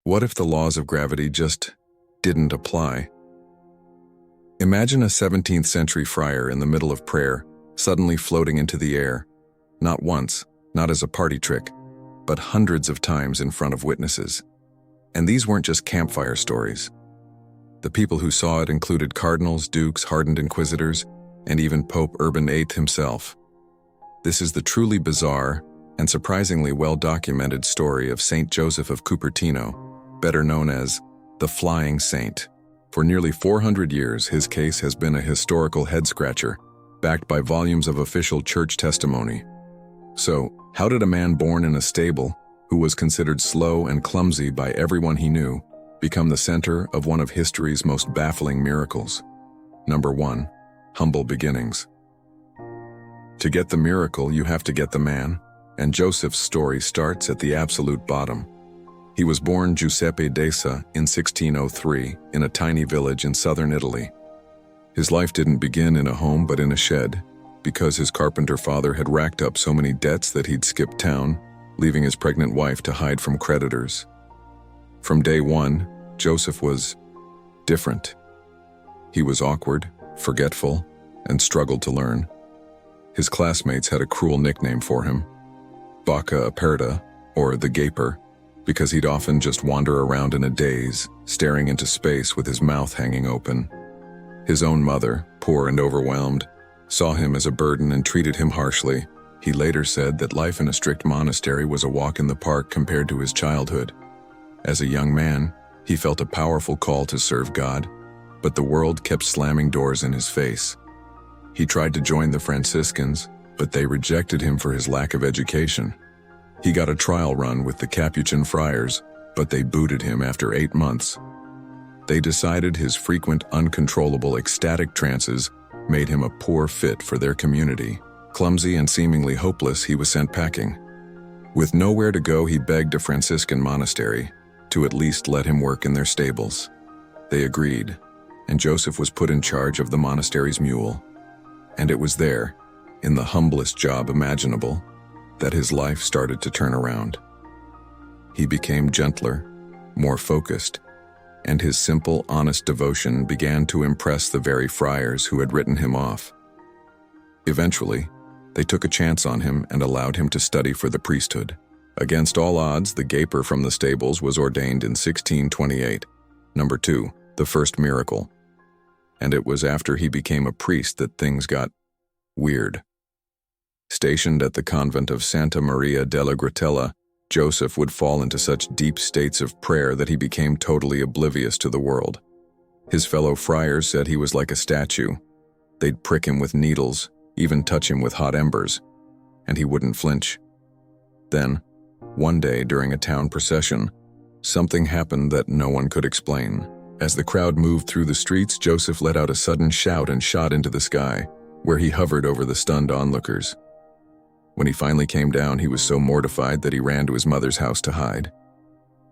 What if the laws of gravity just didn't apply? Imagine a 17th century friar in the middle of prayer, suddenly floating into the air, not once, not as a party trick, but hundreds of times in front of witnesses. And these weren't just campfire stories. The people who saw it included cardinals, dukes, hardened inquisitors, and even Pope Urban VIII himself. This is the truly bizarre and surprisingly well-documented story of St Joseph of Cupertino, better known as the Flying Saint. For nearly 400 years, his case has been a historical head-scratcher, backed by volumes of official church testimony. So, how did a man born in a stable, who was considered slow and clumsy by everyone he knew, become the center of one of history's most baffling miracles? Number 1. Humble beginnings. To get the miracle, you have to get the man, and Joseph's story starts at the absolute bottom. He was born Giuseppe Dessa in 1603 in a tiny village in southern Italy. His life didn't begin in a home but in a shed, because his carpenter father had racked up so many debts that he'd skipped town, leaving his pregnant wife to hide from creditors. From day one, Joseph was different. He was awkward, forgetful, and struggled to learn. His classmates had a cruel nickname for him, Bocca Aperta, or the Gaper, because he'd often just wander around in a daze, staring into space with his mouth hanging open. His own mother, poor and overwhelmed, saw him as a burden and treated him harshly. He later said that life in a strict monastery was a walk in the park compared to his childhood. As a young man, he felt a powerful call to serve God, but the world kept slamming doors in his face. He tried to join the Franciscans, but they rejected him for his lack of education. He got a trial run with the Capuchin friars, but they booted him after 8 months. They decided his frequent, uncontrollable, ecstatic trances made him a poor fit for their community. Clumsy and seemingly hopeless, he was sent packing. With nowhere to go, he begged a Franciscan monastery to at least let him work in their stables. They agreed, and Joseph was put in charge of the monastery's mule. And it was there, in the humblest job imaginable, that his life started to turn around. He became gentler, more focused, and his simple, honest devotion began to impress the very friars who had written him off. Eventually, they took a chance on him and allowed him to study for the priesthood. Against all odds, the Gaper from the stables was ordained in 1628. Number 2, the first miracle. And it was after he became a priest that things got weird. Stationed at the convent of Santa Maria della Gratella, Joseph would fall into such deep states of prayer that he became totally oblivious to the world. His fellow friars said he was like a statue. They'd prick him with needles, even touch him with hot embers, and he wouldn't flinch. Then, one day during a town procession, something happened that no one could explain. As the crowd moved through the streets, Joseph let out a sudden shout and shot into the sky, where he hovered over the stunned onlookers. When he finally came down, he was so mortified that he ran to his mother's house to hide.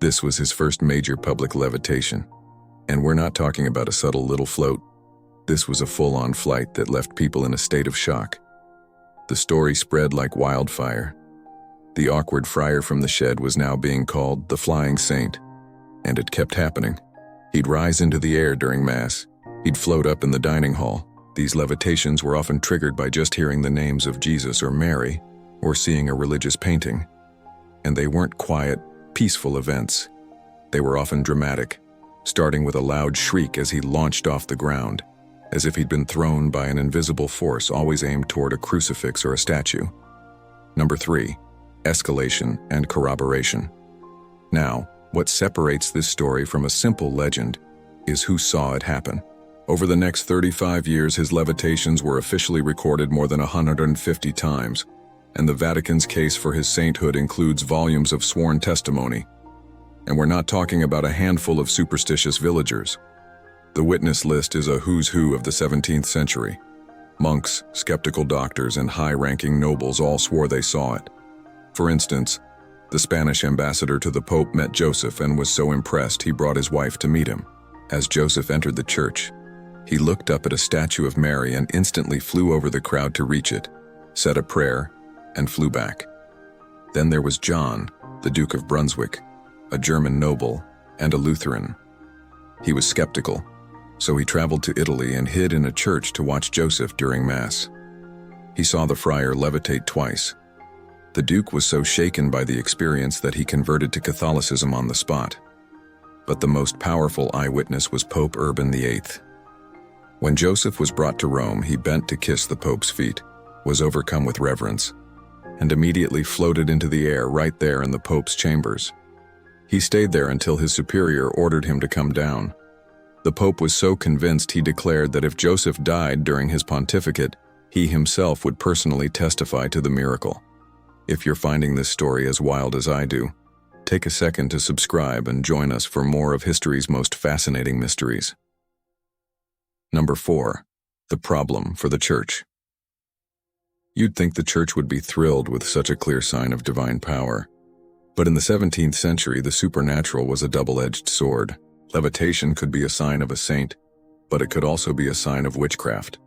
This was his first major public levitation. And we're not talking about a subtle little float. This was a full-on flight that left people in a state of shock. The story spread like wildfire. The awkward friar from the shed was now being called the Flying Saint, and it kept happening. He'd rise into the air during Mass. He'd float up in the dining hall. These levitations were often triggered by just hearing the names of Jesus or Mary, or seeing a religious painting. And they weren't quiet, peaceful events. They were often dramatic, starting with a loud shriek as he launched off the ground, as if he'd been thrown by an invisible force always aimed toward a crucifix or a statue. Number 3, escalation and corroboration. Now, what separates this story from a simple legend is who saw it happen. Over the next 35 years, his levitations were officially recorded more than 150 times, and the Vatican's case for his sainthood includes volumes of sworn testimony. And we're not talking about a handful of superstitious villagers. The witness list is a who's who of the 17th century. Monks, skeptical doctors, and high-ranking nobles all swore they saw it. For instance, the Spanish ambassador to the Pope met Joseph and was so impressed he brought his wife to meet him. As Joseph entered the church, he looked up at a statue of Mary and instantly flew over the crowd to reach it, said a prayer, and flew back. Then there was John, the Duke of Brunswick, a German noble, and a Lutheran. He was skeptical, so he traveled to Italy and hid in a church to watch Joseph during Mass. He saw the friar levitate twice. The Duke was so shaken by the experience that he converted to Catholicism on the spot. But the most powerful eyewitness was Pope Urban VIII. When Joseph was brought to Rome, he bent to kiss the Pope's feet, was overcome with reverence, and immediately floated into the air right there in the Pope's chambers. He stayed there until his superior ordered him to come down. The Pope was so convinced he declared that if Joseph died during his pontificate, he himself would personally testify to the miracle. If you're finding this story as wild as I do, take a second to subscribe and join us for more of history's most fascinating mysteries. Number 4. The problem for the Church. You'd think the Church would be thrilled with such a clear sign of divine power. But in the 17th century, the supernatural was a double-edged sword. Levitation could be a sign of a saint, but it could also be a sign of witchcraft.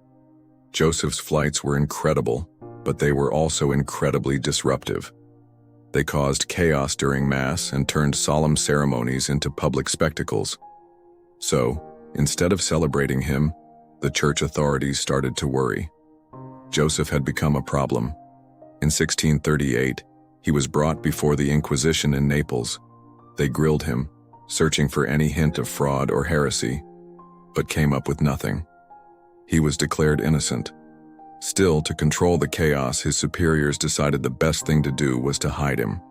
Joseph's flights were incredible, but they were also incredibly disruptive. They caused chaos during Mass and turned solemn ceremonies into public spectacles. So, instead of celebrating him, the church authorities started to worry. Joseph had become a problem. In 1638, he was brought before the Inquisition in Naples. They grilled him, searching for any hint of fraud or heresy, but came up with nothing. He was declared innocent. Still, to control the chaos, his superiors decided the best thing to do was to hide him.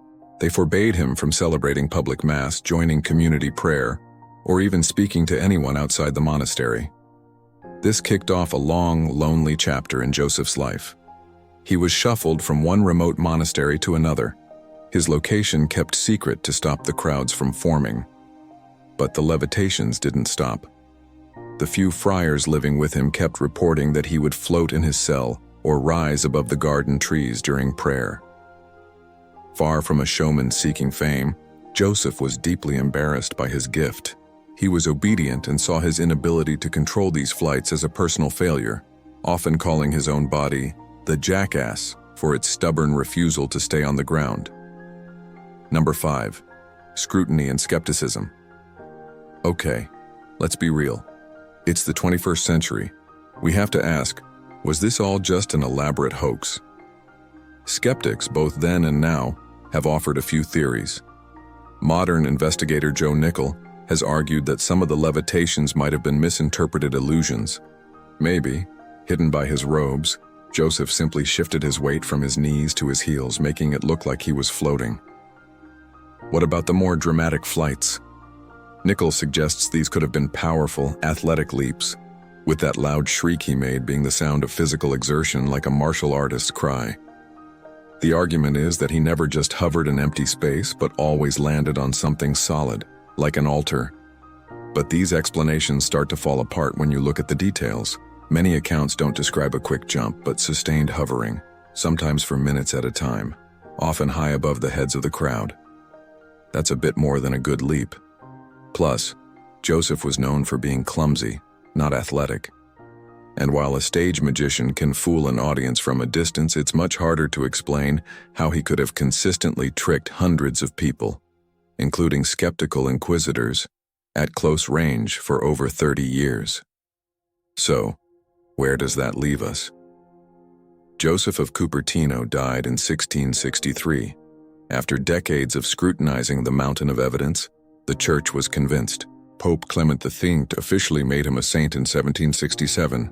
They forbade him from celebrating public Mass, joining community prayer, or even speaking to anyone outside the monastery. This kicked off a long, lonely chapter in Joseph's life. He was shuffled from one remote monastery to another. His location kept secret to stop the crowds from forming. But the Levitations didn't stop. The few friars living with him kept reporting that he would float in his cell or rise above the garden trees during prayer. Far from a showman seeking fame, Joseph was deeply embarrassed by his gift. He was obedient and saw his inability to control these flights as a personal failure, often calling his own body the jackass for its stubborn refusal to stay on the ground. Number 5. Scrutiny and skepticism. Okay, let's be real. It's the 21st century. We have to ask, was this all just an elaborate hoax? Skeptics, both then and now, have offered a few theories. Modern investigator Joe Nickell has argued that some of the levitations might have been misinterpreted illusions. Maybe, hidden by his robes, Joseph simply shifted his weight from his knees to his heels, making it look like he was floating. What about the more dramatic flights? Nickell suggests these could have been powerful, athletic leaps, with that loud shriek he made being the sound of physical exertion like a martial artist's cry. The argument is that he never just hovered in empty space, but always landed on something solid, like an altar. But these explanations start to fall apart when you look at the details. Many accounts don't describe a quick jump, but sustained hovering, sometimes for minutes at a time, often high above the heads of the crowd. That's a bit more than a good leap. Plus, Joseph was known for being clumsy, not athletic. And while a stage magician can fool an audience from a distance, it's much harder to explain how he could have consistently tricked hundreds of people, including skeptical inquisitors, at close range for over 30 years. So, where does that leave us? Joseph of Cupertino died in 1663. After decades of scrutinizing the mountain of evidence, the Church was convinced. Pope Clement V officially made him a saint in 1767.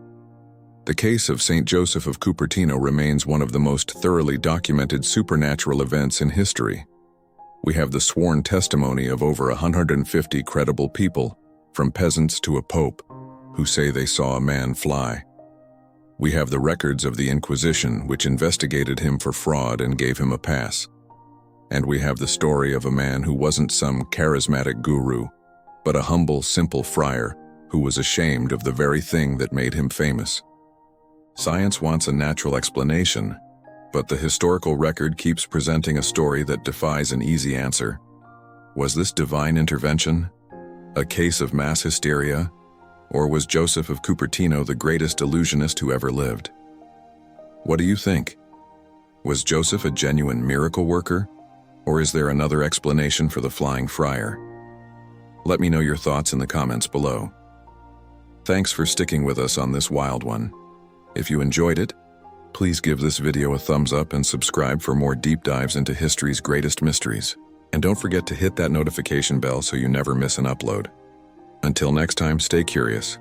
The case of St Joseph of Cupertino remains one of the most thoroughly documented supernatural events in history. We have the sworn testimony of over 150 credible people, from peasants to a pope, who say they saw a man fly. We have the records of the Inquisition, which investigated him for fraud and gave him a pass. And we have the story of a man who wasn't some charismatic guru, but a humble, simple friar who was ashamed of the very thing that made him famous. Science wants a natural explanation, but the historical record keeps presenting a story that defies an easy answer. Was this divine intervention? A case of mass hysteria? Or was Joseph of Cupertino the greatest illusionist who ever lived? What do you think? Was Joseph a genuine miracle worker? Or is there another explanation for the flying friar? Let me know your thoughts in the comments below. Thanks for sticking with us on this wild one. If you enjoyed it, please give this video a thumbs up and subscribe for more deep dives into history's greatest mysteries. And don't forget to hit that notification bell so you never miss an upload. Until next time, stay curious.